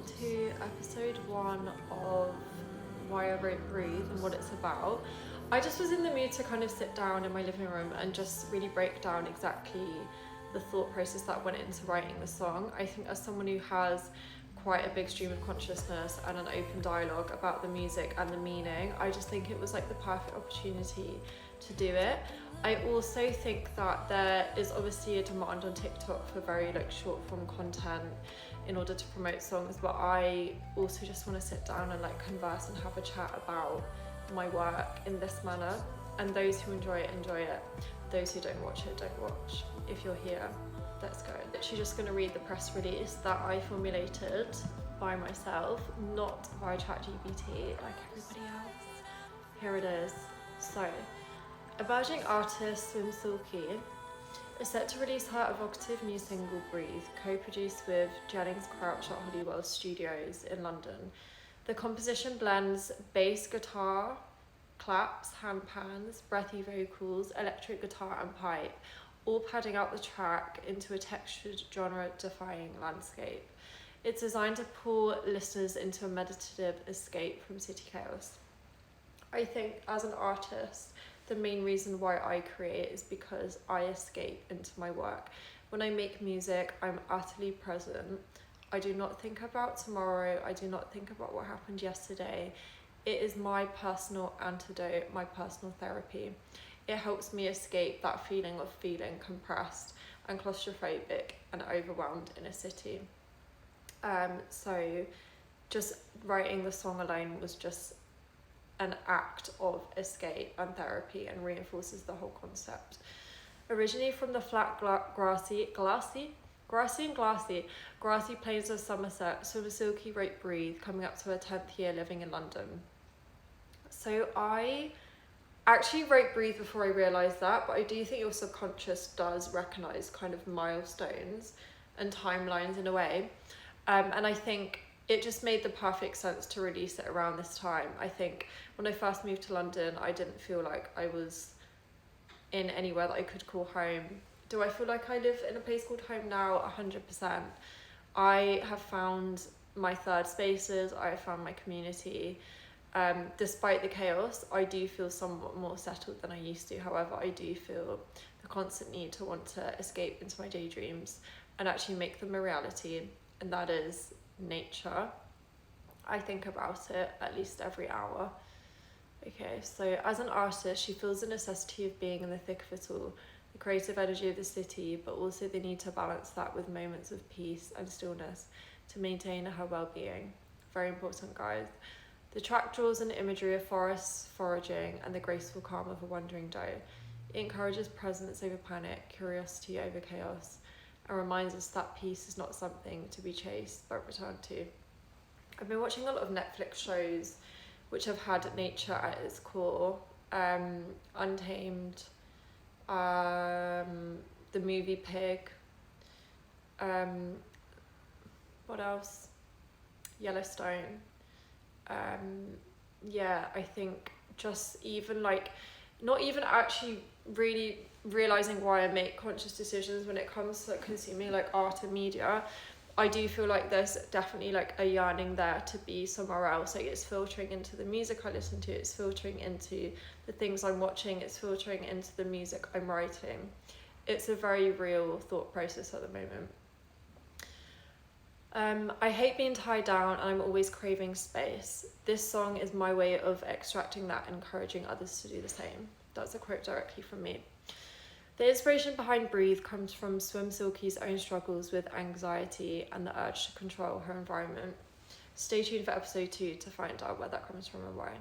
welcome to episode 1 of Why I Wrote Breathe and what it's about. I just was in the mood to kind of sit down in my living room and just really break down exactly the thought process that went into writing the song. I think as someone who has quite a big stream of consciousness and an open dialogue about the music and the meaning, I just think it was like the perfect opportunity to do it. I also think that there is obviously a demand on TikTok for very short form content in order to promote songs, but I also just want to sit down and converse and have a chat about my work in this manner. And those who enjoy it. Those who don't watch it, don't watch. If you're here, let's go. Literally just going to read the press release that I formulated by myself, not via ChatGPT like everybody else. Here it is. So, emerging artist Swim Silky is set to release her evocative new single Breathe, co-produced with Jennings Crouch at Holywell Studios in London. The composition blends bass guitar, claps, hand pans, breathy vocals, electric guitar and pipe, all padding out the track into a textured, genre-defying landscape. It's designed to pull listeners into a meditative escape from city chaos. I think as an artist, the main reason why I create is because I escape into my work. When I make music, I'm utterly present. I do not think about tomorrow. I do not think about what happened yesterday. It is my personal antidote, my personal therapy. It helps me escape that feeling of feeling compressed and claustrophobic and overwhelmed in a city. So just writing the song alone was just an act of escape and therapy and reinforces the whole concept. Originally from the flat grassy plains of Somerset, Swim Silky wrote Breathe, coming up to her 10th year living in London. So I actually wrote Breathe before I realised that, but I do think your subconscious does recognise kind of milestones and timelines in a way. And I think it just made the perfect sense to release it around this time. I think when I first moved to London, I didn't feel like I was in anywhere that I could call home. Do I feel like I live in a place called home now? 100%. I have found my third spaces, I have found my community. Despite the chaos, I do feel somewhat more settled than I used to. However, I do feel the constant need to want to escape into my daydreams and actually make them a reality, and that is nature. I think about it at least every hour. Okay, so as an artist, she feels the necessity of being in the thick of it all, the creative energy of the city, but also the need to balance that with moments of peace and stillness to maintain her well-being. Very important, guys. The track draws an imagery of forests, foraging, and the graceful calm of a wandering doe. It encourages presence over panic, curiosity over chaos, and reminds us that peace is not something to be chased, but returned to. I've been watching a lot of Netflix shows which have had nature at its core. Untamed, the movie Pig, what else? Yellowstone. I think just even not even actually really realizing why I make conscious decisions when it comes to consuming art and media. I do feel like there's definitely a yearning there to be somewhere else. It's filtering into the music I listen to, it's filtering into the things I'm watching, it's filtering into the music I'm writing. It's a very real thought process at the moment. I hate being tied down and I'm always craving space. This song is my way of extracting that and encouraging others to do the same. That's a quote directly from me. The inspiration behind Breathe comes from Swim Silky's own struggles with anxiety and the urge to control her environment. Stay tuned for episode 2 to find out where that comes from and why.